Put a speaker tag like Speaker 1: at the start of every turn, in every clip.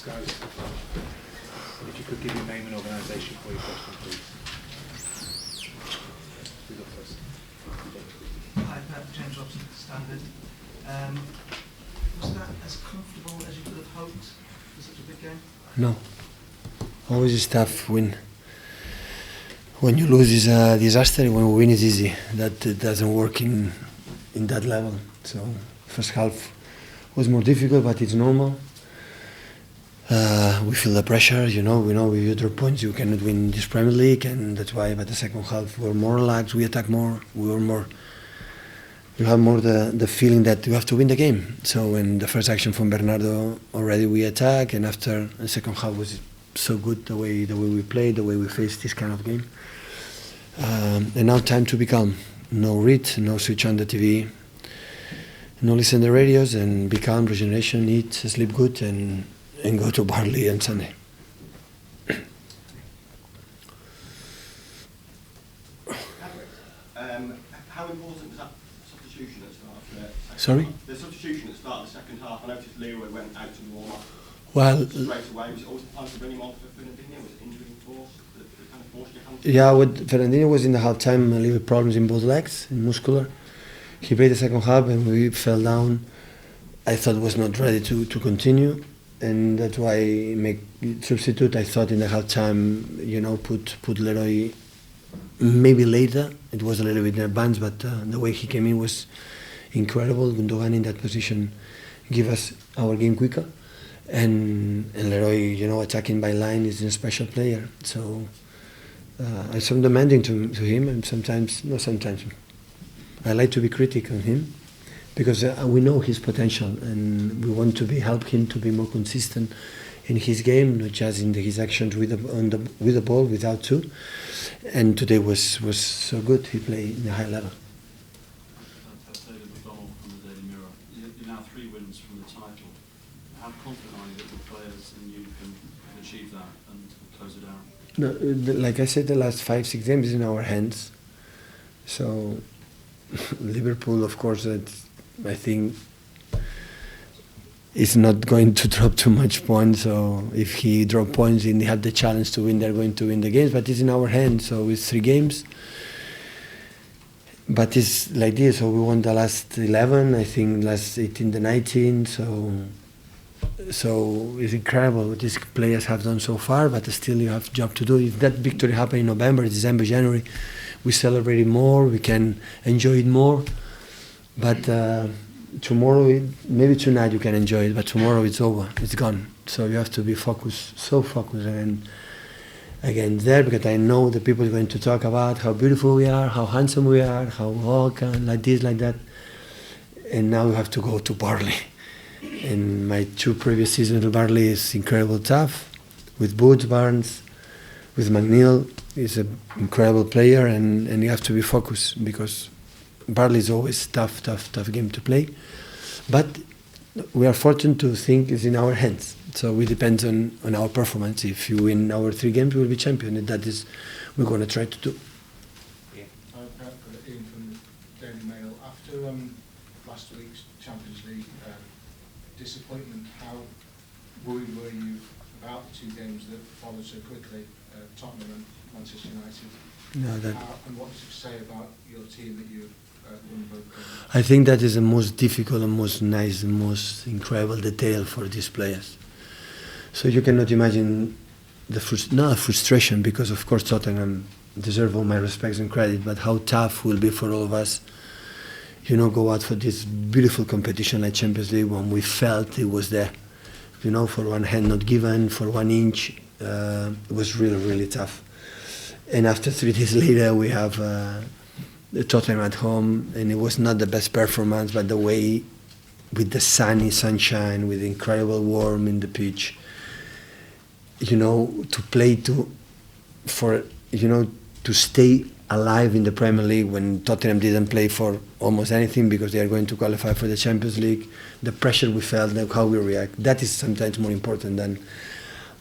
Speaker 1: Guys, if you could give your name and organisation for your question, please. We go first.
Speaker 2: Hi, Pep, James Robson, Standard. Was that as comfortable as you could have hoped for such a big game?
Speaker 3: No. Always is tough. When you lose is a disaster. When we win is easy. That doesn't work in that level. So first half was more difficult, but it's normal. We feel the pressure, we know if you drop points you cannot win this Premier League, and that's why. But the second half we were more relaxed, we attacked more, we have more the feeling that we have to win the game. So in the first action from Bernardo, already we attack, and after the second half was so good the way we played, the way we faced this kind of game. And now time to be calm. No read, no switch on the TV, no listen to the radios, and be calm, regeneration, eat, sleep good, and go to Barley on Sunday.
Speaker 4: How important was that substitution at the start of the second
Speaker 3: Sorry?
Speaker 4: half? The substitution at the start of the second half, I noticed Leo went out to warm up
Speaker 3: Well,
Speaker 4: straight away. Was it always the plan to bring him on for Fernandinho? Was it injury force that kind of forced your hand?
Speaker 3: yeah, with Fernandinho was in the half time, a little problems in both legs, muscular. He played the second half and we fell down. I thought was not ready to continue. And that's why I make substitute. I thought in the half time, put Leroy maybe later. It was a little bit in advance, but the way he came in was incredible. Gundogan in that position give us our game quicker. And Leroy, attacking by line is a special player. So I'm so demanding to him, and sometimes I like to be critical on him, because we know his potential and we want to help him to be more consistent in his game, not just in his actions with the ball, without two. And today was so good. He played in a high level.
Speaker 5: You're now 3 wins from the title. How confident are you that the players and you can achieve that and close it out?
Speaker 3: No, like I said, the last 5-6 games is in our hands. So Liverpool, of course, I think is not going to drop too much points. So if he drop points and they have the challenge to win, they're going to win the games. But it's in our hands. So it's 3 games. But it's like this. So we won the last 11. I think last 18 to 19. So it's incredible what these players have done so far. But still, you have a job to do. If that victory happened in November, December, January, we celebrate it more. We can enjoy it more. But tomorrow, maybe tonight you can enjoy it, but tomorrow it's over, it's gone. So you have to be focused, so focused again there, because I know the people are going to talk about how beautiful we are, how handsome we are, how like this, like that. And now we have to go to Barley. And my 2 previous seasons at Barley is incredible tough, with Boots, Barnes, with McNeil. He's an incredible player, and you have to be focused, because Barley is always tough game to play, but we are fortunate to think it's in our hands. So it depends on our performance. If you win our 3 games, we will be champion, and that is we're going to try to do.
Speaker 6: Yeah. Ian from the Daily Mail. After last week's Champions League disappointment, how worried were you about the 2 games that followed so quickly, Tottenham and Manchester United?
Speaker 3: No,
Speaker 6: and what does it say about your team that you won both games?
Speaker 3: I think that is the most difficult and most nice and most incredible detail for these players. So you cannot imagine not a frustration, because of course Tottenham deserve all my respects and credit, but how tough will be for all of us, go out for this beautiful competition like Champions League, when we felt it was there. For one hand not given, for 1 inch, it was really, really tough. And after 3 days later, we have the Tottenham at home, and it was not the best performance, but the way, with the sunshine, with incredible warmth in the pitch, to play to stay alive in the Premier League when Tottenham didn't play for almost anything because they are going to qualify for the Champions League. The pressure we felt, like how we react, that is sometimes more important than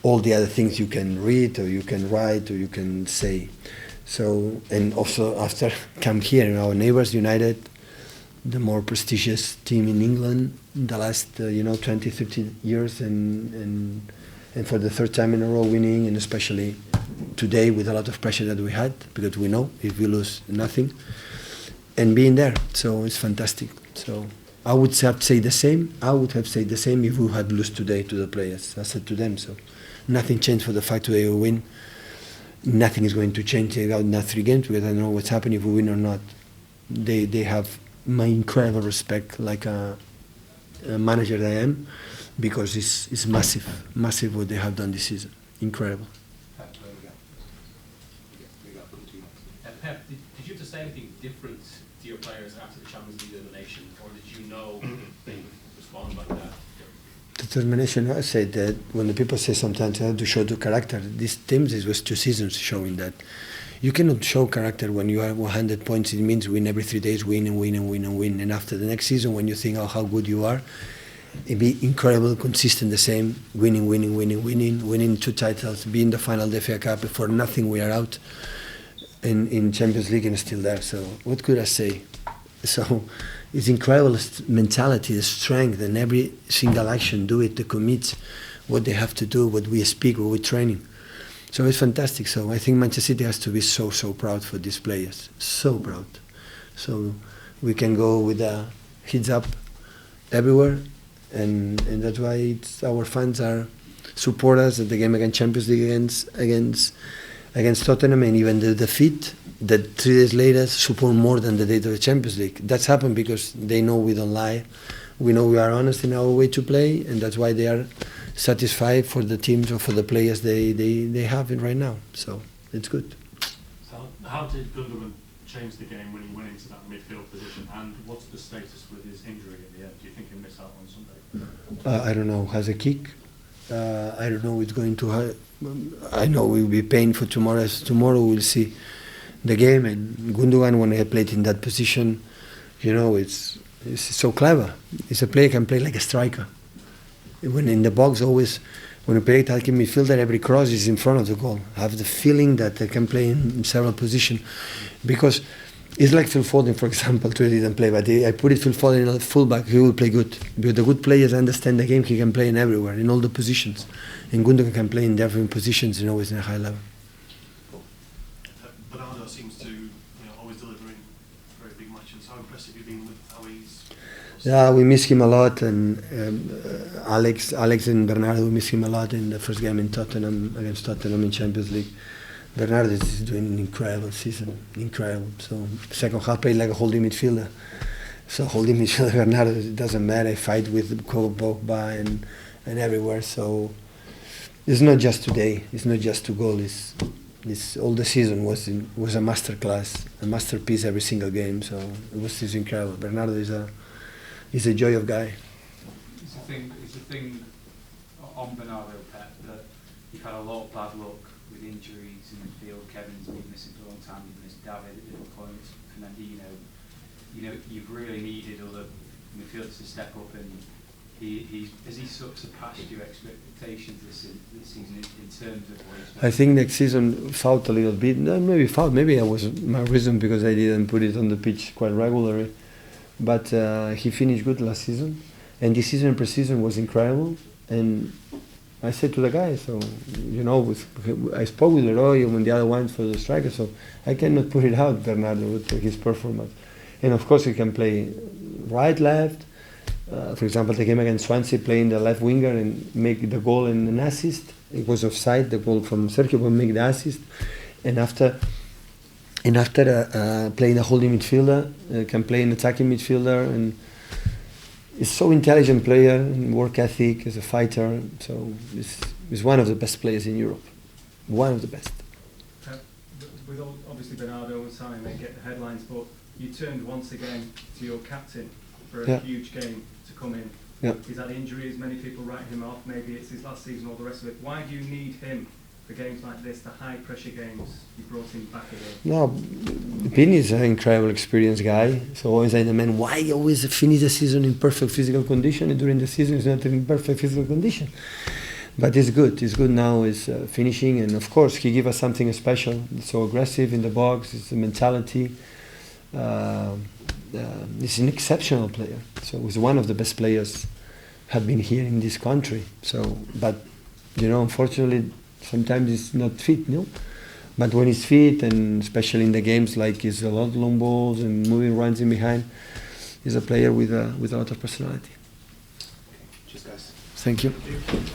Speaker 3: all the other things you can read or you can write or you can say. So, and also after come here, our neighbours United, the more prestigious team in England the last 20, 30 years, and for the third time in a row winning, and especially today with a lot of pressure that we had, because we know if we lose, nothing, and being there, so it's fantastic. So I would have said the same. I would have said the same if we had lost today to the players. I said to them, so nothing changed for the fact today we win. Nothing is going to change about that 3 games because I don't know what's happening if we win or not. They have my incredible respect, like a manager that I am, because it's massive what they have done this season. Incredible.
Speaker 7: Pep, did you have to say anything different to your players after the Champions League elimination, or did you know they would respond like that?
Speaker 3: Determination. I said that when the people say sometimes I have to show the character, these teams, it was 2 seasons showing that. You cannot show character when you have 100 points. It means win every 3 days, win and win and win and win. And after the next season, when you think of how good you are, it be incredible, consistent, the same, winning 2 titles, be in the final of the FA Cup. For nothing, we are out in Champions League and still there. So what could I say? So it's incredible mentality, the strength, and every single action, do it, to commit what they have to do, what we speak, what we're training. So it's fantastic. So I think Manchester City has to be so proud for these players, so proud. So we can go with the heads up everywhere, and that's why our fans are support us at the game against Champions League against Tottenham, and even the defeat that 3 days later support more than the date of the Champions League. That's happened because they know we don't lie. We know we are honest in our way to play, and that's why they are satisfied for the teams or for the players they have it right now. So it's good.
Speaker 5: So how did Gundogan change the game when he went into that midfield position, and what's the status with his injury at the end? Do you think he'll miss out on Sunday?
Speaker 3: I don't know. Has a kick. I don't know. It's going to. I know it will be pain for tomorrow. Tomorrow we'll see the game, and Gundogan, when he played in that position, it's so clever. It's a player can play like a striker. When in the box, always when you play attacking midfielder, every cross is in front of the goal. I have the feeling that they can play in several positions, because it's like Phil Foden, for example. Today didn't play, but I put Phil Foden in a fullback, he will play good. Because the good players understand the game, he can play in everywhere, in all the positions. And Gundogan can play in different positions and always in a high level.
Speaker 8: Bernardo seems to always delivering very big matches. How impressive you've been with how he's...
Speaker 3: Yeah, we miss him a lot, and Alex and Bernardo, we miss him a lot in the first game in Tottenham, against Tottenham in Champions League. Bernardo is doing an incredible season, incredible. So second half played like a holding midfielder. So holding midfielder Bernardo, it doesn't matter. I fight with Pogba and everywhere. So it's not just today. It's not just to goal. It's all the season was a masterclass, a masterpiece every single game. So it's incredible. Bernardo is a joy of guy.
Speaker 9: It's a thing on Bernardo, Pep, that you've had a lot of bad luck with injuries in the field. Kevin's been missing for a long time. You've missed David at different points. Fernandinho. You've really needed other midfielders to step up, and has he sort of surpassed your expectations this season in terms of what he's done?
Speaker 3: I think next season fought a little bit. No, maybe I was my reason because I didn't put it on the pitch quite regularly. But he finished good last season, and this season pre-season was incredible. And I said to the guys, so I spoke with Leroy and the other ones for the striker, so I cannot put it out, Bernardo, with his performance. And of course he can play right, left. For example, the game against Swansea, playing the left winger and make the goal and an assist. It was offside, the goal from Sergio, but make the assist. And after playing a holding midfielder, can play an attacking midfielder, and is so intelligent player and work ethic as a fighter. So he's one of the best players in Europe, one of the best.
Speaker 7: With obviously Bernardo and Sané, they get the headlines, but you turned once again to your captain for a huge game to come in.
Speaker 3: Yeah.
Speaker 7: He's had injuries, many people write him off, maybe it's his last season or the rest of it. Why do you need him for games like this, the high pressure games, you brought him back again?
Speaker 3: No, Pini is an incredible experienced guy. So always I demand why always finish the season in perfect physical condition and during the season is not in perfect physical condition. But it's good. It's good now. Is finishing, and of course he give us something special. It's so aggressive in the box. It's the mentality. He's an exceptional player. So he's one of the best players have been here in this country. So, but you know, unfortunately, sometimes he's not fit. No, but when he's fit, and especially in the games like he's a lot of long balls and moving runs in behind, he's a player with a lot of personality.
Speaker 1: Cheers, guys.
Speaker 3: Thank you.
Speaker 1: Thank you.